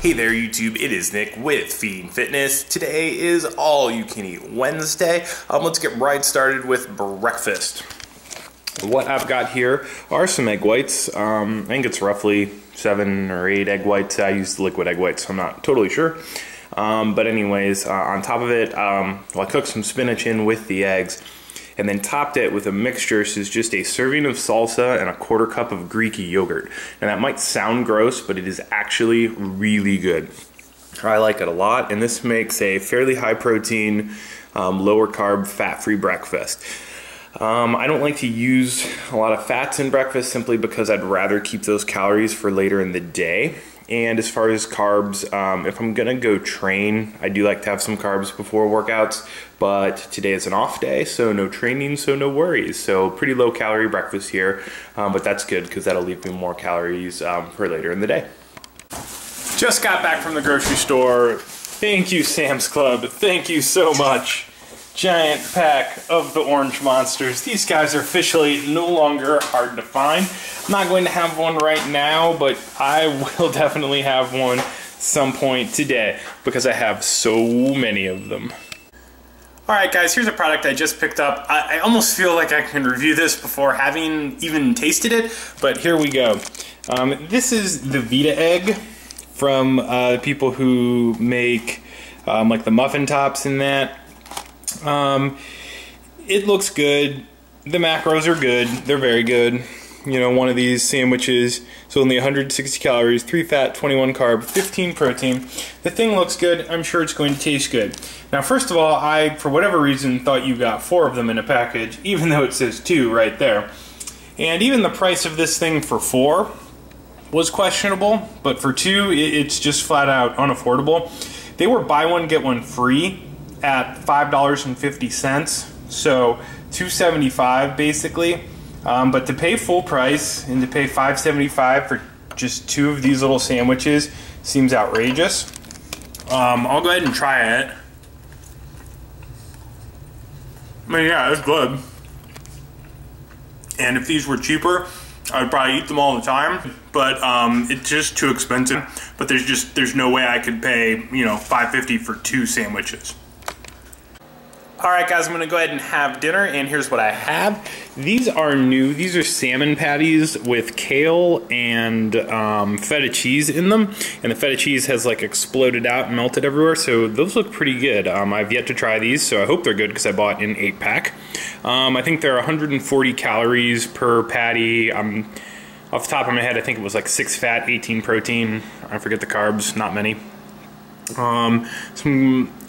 Hey there YouTube, it is Nick with Feeding Fitness. Today is All You Can Eat Wednesday. Let's get right started with breakfast. What I've got here are some egg whites. I think it's roughly 7 or 8 egg whites. I use the liquid egg whites, so I'm not totally sure. But anyways, on top of it, I cooked some spinach in with the eggs and then topped it with a mixture. So it's just a serving of salsa and a 1/4 cup of Greek yogurt. And that might sound gross, but it is actually really good. I like it a lot, and this makes a fairly high protein, lower carb, fat-free breakfast. I don't like to use a lot of fats in breakfast simply because I'd rather keep those calories for later in the day. And as far as carbs, if I'm gonna go train, I do like to have some carbs before workouts, but today is an off day, so no training, so no worries. So pretty low calorie breakfast here, but that's good because that'll leave me more calories for later in the day. Just got back from the grocery store. Thank you, Sam's Club. Thank you so much. Giant pack of the orange monsters. These guys are officially no longer hard to find. I'm not going to have one right now, but I will definitely have one some point today because I have so many of them. Alright guys, here's a product I just picked up. I almost feel like I can review this before having even tasted it, but here we go. This is the Vita egg from the people who make like the muffin tops and that. It looks good. The macros are good. They're very good. You know, one of these sandwiches, so only 160 calories, 3 fat, 21 carb, 15 protein. The thing looks good. I'm sure it's going to taste good. Now, first of all, I, for whatever reason, thought you got 4 of them in a package, even though it says 2 right there. And even the price of this thing for 4 was questionable, but for 2, it's just flat out unaffordable. They were buy one, get one free at $5.50, so $2.75 basically. But to pay full price and to pay $5.75 for just 2 of these little sandwiches seems outrageous. I'll go ahead and try it. I mean, yeah, it's good. And if these were cheaper, I would probably eat them all the time, but it's just too expensive. But there's no way I could pay, you know, $5.50 for 2 sandwiches. Alright guys, I'm going to go ahead and have dinner, and here's what I have. These are new. These are salmon patties with kale and feta cheese in them. And the feta cheese has like exploded out and melted everywhere, so those look pretty good. I've yet to try these, so I hope they're good because I bought an 8-pack. I think they're 140 calories per patty. Off the top of my head, I think it was like 6 fat, 18 protein. I forget the carbs, not many. I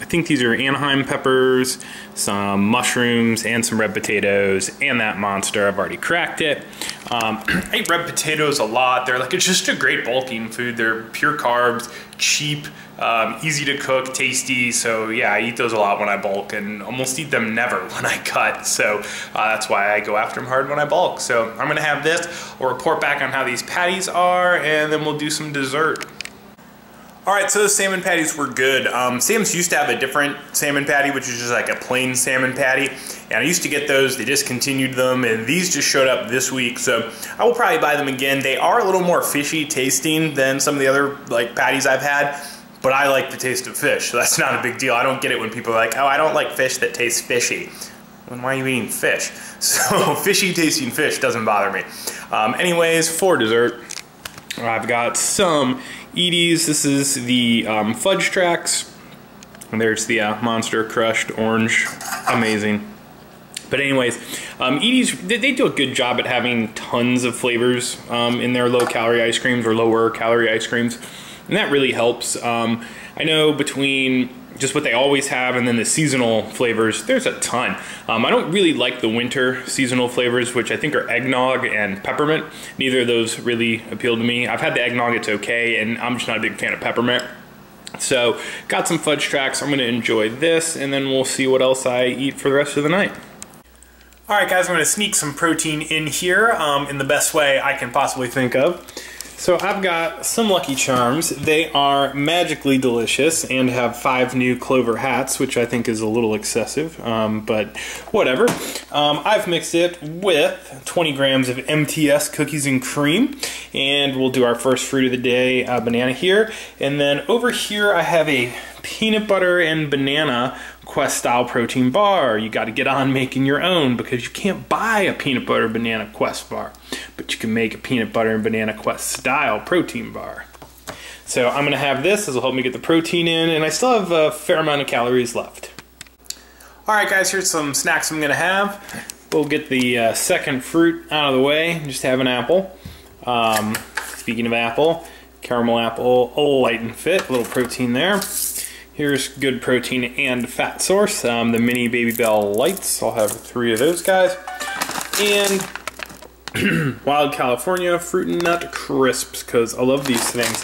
think these are Anaheim peppers, some mushrooms, and some red potatoes, and that monster. I've already cracked it. I eat red potatoes a lot. They're like, it's just a great bulking food. They're pure carbs, cheap, easy to cook, tasty. So yeah, I eat those a lot when I bulk and almost eat them never when I cut. So that's why I go after them hard when I bulk. So I'm gonna have this. We'll report back on how these patties are, and then we'll do some dessert. Alright, so the salmon patties were good. Sam's used to have a different salmon patty, which is just like a plain salmon patty. And I used to get those, they discontinued them, and these just showed up this week. So I will probably buy them again. They are a little more fishy tasting than some of the other like patties I've had, but I like the taste of fish, so that's not a big deal. I don't get it when people are like, oh, I don't like fish that tastes fishy. Then why are you eating fish? So fishy tasting fish doesn't bother me. Anyways, for dessert, I've got some Edie's. This is the fudge tracks, and there's the monster crushed orange. Amazing. But anyways, Edie's, they do a good job at having tons of flavors in their low calorie ice creams or lower calorie ice creams, and that really helps. I know between just what they always have and then the seasonal flavors, there's a ton. I don't really like the winter seasonal flavors, which I think are eggnog and peppermint. Neither of those really appeal to me. I've had the eggnog, it's okay, and I'm just not a big fan of peppermint. So got some fudge tracks. I'm gonna enjoy this, and then we'll see what else I eat for the rest of the night. Alright guys, I'm gonna sneak some protein in here in the best way I can possibly think of. So I've got some Lucky Charms. They are magically delicious and have 5 new clover hats, which I think is a little excessive, but whatever. I've mixed it with 20 grams of MTS cookies and cream, and we'll do our first fruit of the day, banana here. And then over here I have a peanut butter and banana Quest style protein bar. You got to get on making your own because you can't buy a peanut butter banana Quest bar, but you can make a peanut butter and banana Quest style protein bar. So I'm gonna have this. This will help me get the protein in, and I still have a fair amount of calories left. All right, guys, here's some snacks I'm gonna have. We'll get the second fruit out of the way. Just have an apple. Speaking of apple, caramel apple, light and fit, a little protein there. Here's good protein and fat source, the mini Baby Bell Lights. I'll have 3 of those guys. And Wild California Fruit and Nut Crisps, because I love these things.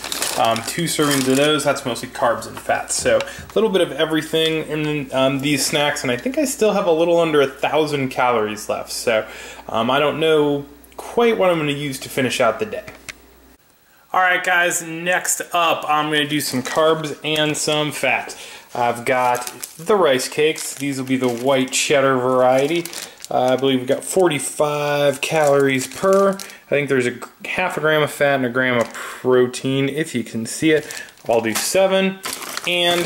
2 servings of those, that's mostly carbs and fats. So a little bit of everything in these snacks, and I think I still have a little under 1,000 calories left. So I don't know quite what I'm gonna use to finish out the day. Alright guys, next up I'm going to do some carbs and some fat. I've got the rice cakes. These will be the white cheddar variety. I believe we've got 45 calories per. I think there's a half a gram of fat and a gram of protein, if you can see it. I'll do 7. And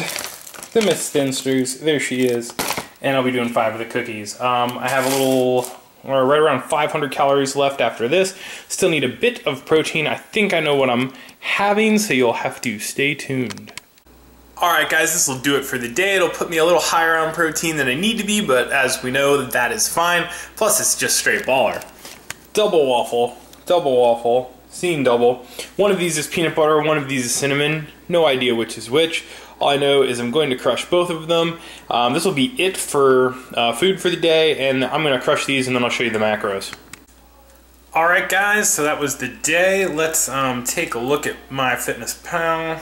the Miss Thinsters, there she is. And I'll be doing 5 of the cookies. I have a little, or right around 500 calories left after this. Still need a bit of protein. I think I know what I'm having, so you'll have to stay tuned. Alright guys, this will do it for the day. It'll put me a little higher on protein than I need to be, but as we know, that is fine. Plus, it's just straight baller. Double waffle, seen double. One of these is peanut butter, one of these is cinnamon. No idea which is which. All I know is I'm going to crush both of them. This will be it for food for the day, and I'm going to crush these and then I'll show you the macros. Alright guys, so that was the day. Let's take a look at MyFitnessPal.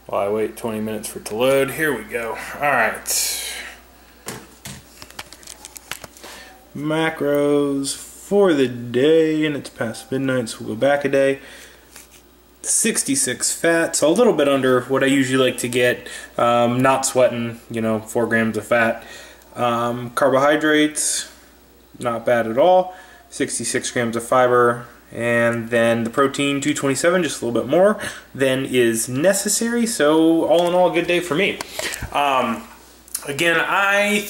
While I wait 20 minutes for it to load. Here we go. Alright. Macros for the day, and it's past midnight, so we'll go back a day. 66 fat, so a little bit under what I usually like to get. Not sweating, 4 grams of fat. Carbohydrates, not bad at all. 66 grams of fiber. And then the protein, 227, just a little bit more than is necessary. So all in all, a good day for me. Again, I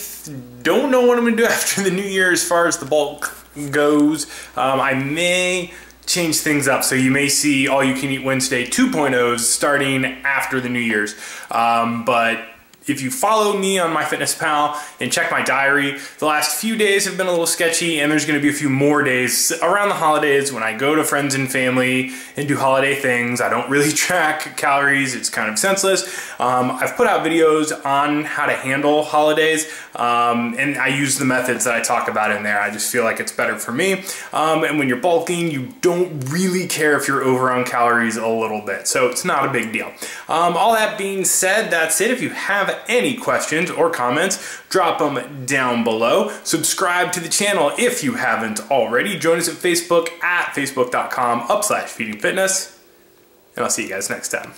don't know what I'm going to do after the new year as far as the bulk goes. I may change things up, so you may see All You Can Eat Wednesday 2.0s starting after the New Year's. But if you follow me on MyFitnessPal and check my diary, the last few days have been a little sketchy, and there's going to be a few more days around the holidays when I go to friends and family and do holiday things. I don't really track calories. It's kind of senseless. I've put out videos on how to handle holidays, and I use the methods that I talk about in there. I just feel like it's better for me. And when you're bulking, you don't really care if you're over on calories a little bit, so it's not a big deal. All that being said, that's it. If you have any questions or comments, drop them down below. Subscribe to the channel if you haven't already. Join us at Facebook at facebook.com/feedingfitness. And I'll see you guys next time.